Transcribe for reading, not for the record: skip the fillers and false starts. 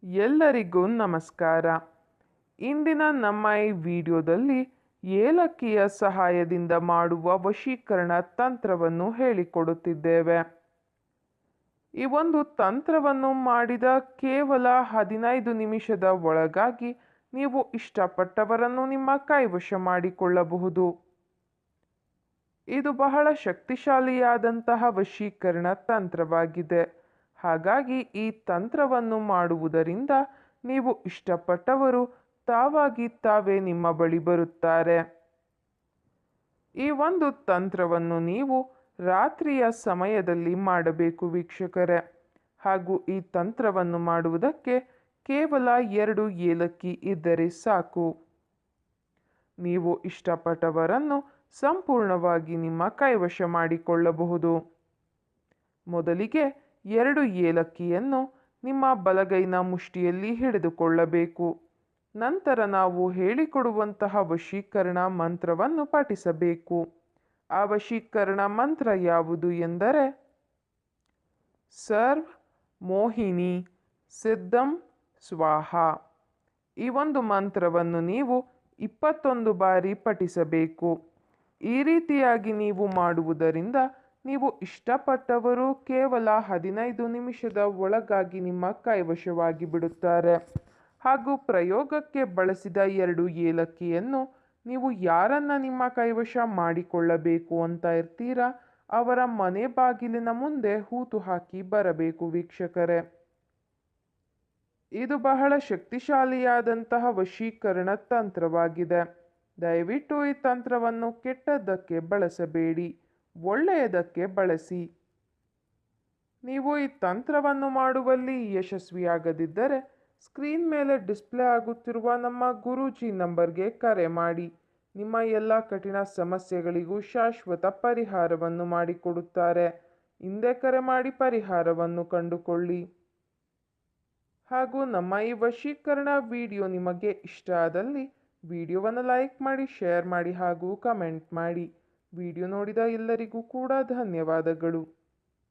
ಎಲ್ಲರಿಗೂ ನಮಸ್ಕಾರ. ಇಂದಿನ ನಮ್ಮ ಈ ವಿಡಿಯೋದಲ್ಲಿ ಏಲಕ್ಕಿಯ ಸಹಾಯದಿಂದ ಮಾಡುವ ವಶೀಕರಣ ತಂತ್ರವನ್ನು ಹೇಳಿಕೊಡುತ್ತಿದ್ದೇವೆ. ಈ ಒಂದು ತಂತ್ರವನ್ನು ಮಾಡಿದ ಕೇವಲ 15 ನಿಮಿಷದ ಒಳಗಾಗಿ ನೀವು ಇಷ್ಟಪಟ್ಟವರನ್ನು ನಿಮ್ಮ ಕೈವಶ ಮಾಡಿಕೊಳ್ಳಬಹುದು. ಇದು ಬಹಳ ಶಕ್ತಿಶಾಲಿಯಾದಂತಹ ವಶೀಕರಣ ತಂತ್ರವಾಗಿದೆ. ಹಾಗಾಗಿ ಈ ತಂತ್ರವನ್ನು ಮಾಡುವುದರಿಂದ ನೀವು ಇಷ್ಟಪಟ್ಟವರು ತಾವಾಗಿ ತಾವೇ ನಿಮ್ಮ ಬಳಿ ಬರುತ್ತಾರೆ. ಈ ಒಂದು ತಂತ್ರವನ್ನು ನೀವು ರಾತ್ರಿಯ ಸಮಯದಲ್ಲಿ ಮಾಡಬೇಕು ವೀಕ್ಷಕರೇ. ಹಾಗೂ ಈ ತಂತ್ರವನ್ನು ಮಾಡುವುದಕ್ಕೆ ಕೇವಲ 2 ಏಲಕ್ಕಿ ಇದ್ದರೆ ಸಾಕು. ನೀವು ಇಷ್ಟಪಟ್ಟವರನ್ನು ಸಂಪೂರ್ಣವಾಗಿ ನಿಮ್ಮ ಕೈವಶ ಮಾಡಿಕೊಳ್ಳಬಹುದು. ಮೊದಲಿಗೆ 2 ಏಲಕ್ಕಿಯನ್ನು ನಿಮ್ಮ ಬಲಗೈನ ಮುಷ್ಟಿಯಲ್ಲಿ ಹಿಡಿದುಕೊಳ್ಳಬೇಕು. ನಂತರ ನಾವು ಹೇಳಿಕೊಡುವಂತಹ ವಶೀಕರಣ ಮಂತ್ರವನ್ನು ಪಠಿಸಬೇಕು. ಆ ವಶೀಕರಣ ಮಂತ್ರ ಯಾವುದು ಎಂದರೆ ಸರ್ವ್ ಮೋಹಿನಿ ಸಿದ್ಧಂ ಸ್ವಾಹ. ಈ ಒಂದು ಮಂತ್ರವನ್ನು ನೀವು 21 ಬಾರಿ ಪಠಿಸಬೇಕು. ಈ ರೀತಿಯಾಗಿ ನೀವು ಮಾಡುವುದರಿಂದ ನೀವು ಇಷ್ಟಪಟ್ಟವರು ಕೇವಲ 15 ನಿಮಿಷದ ಒಳಗಾಗಿ ನಿಮ್ಮ ಕೈವಶವಾಗಿ ಬಿಡುತ್ತಾರೆ. ಹಾಗೂ ಪ್ರಯೋಗಕ್ಕೆ ಬಳಸಿದ 2 ಏಲಕ್ಕಿಯನ್ನು ನೀವು ಯಾರನ್ನ ನಿಮ್ಮ ಕೈವಶ ಮಾಡಿಕೊಳ್ಳಬೇಕು ಅಂತ ಇರ್ತೀರಾ ಅವರ ಮನೆ ಬಾಗಿಲಿನ ಮುಂದೆ ಹೂತು ಹಾಕಿ ಬರಬೇಕು ವೀಕ್ಷಕರೇ. ಇದು ಬಹಳ ಶಕ್ತಿಶಾಲಿಯಾದಂತಹ ವಶೀಕರಣ ತಂತ್ರವಾಗಿದೆ. ದಯವಿಟ್ಟು ಈ ತಂತ್ರವನ್ನು ಕೆಟ್ಟದ್ದಕ್ಕೆ ಬಳಸಬೇಡಿ, ಒಳ್ಳೆಯದಕ್ಕೆ ಬಳಸಿ. ನೀವು ಈ ತಂತ್ರವನ್ನು ಮಾಡುವಲ್ಲಿ ಯಶಸ್ವಿಯಾಗದಿದ್ದರೆ ಸ್ಕ್ರೀನ್ ಮೇಲೆ ಡಿಸ್ಪ್ಲೇ ಆಗುತ್ತಿರುವ ನಮ್ಮ ಗುರೂಜಿ ನಂಬರ್ಗೆ ಕರೆ ಮಾಡಿ. ನಿಮ್ಮ ಎಲ್ಲ ಕಠಿಣ ಸಮಸ್ಯೆಗಳಿಗೂ ಶಾಶ್ವತ ಪರಿಹಾರವನ್ನು ಮಾಡಿಕೊಡುತ್ತಾರೆ. ಹಿಂದೆ ಕರೆ ಮಾಡಿ ಪರಿಹಾರವನ್ನು ಕಂಡುಕೊಳ್ಳಿ. ಹಾಗೂ ನಮ್ಮ ಈ ವಶೀಕರಣ ವಿಡಿಯೋ ನಿಮಗೆ ಇಷ್ಟ ಆದಲ್ಲಿ ವಿಡಿಯೋವನ್ನು ಲೈಕ್ ಮಾಡಿ, ಶೇರ್ ಮಾಡಿ ಹಾಗೂ ಕಮೆಂಟ್ ಮಾಡಿ. ವಿಡಿಯೋ ನೋಡಿದ ಎಲ್ಲರಿಗೂ ಕೂಡ ಧನ್ಯವಾದಗಳು.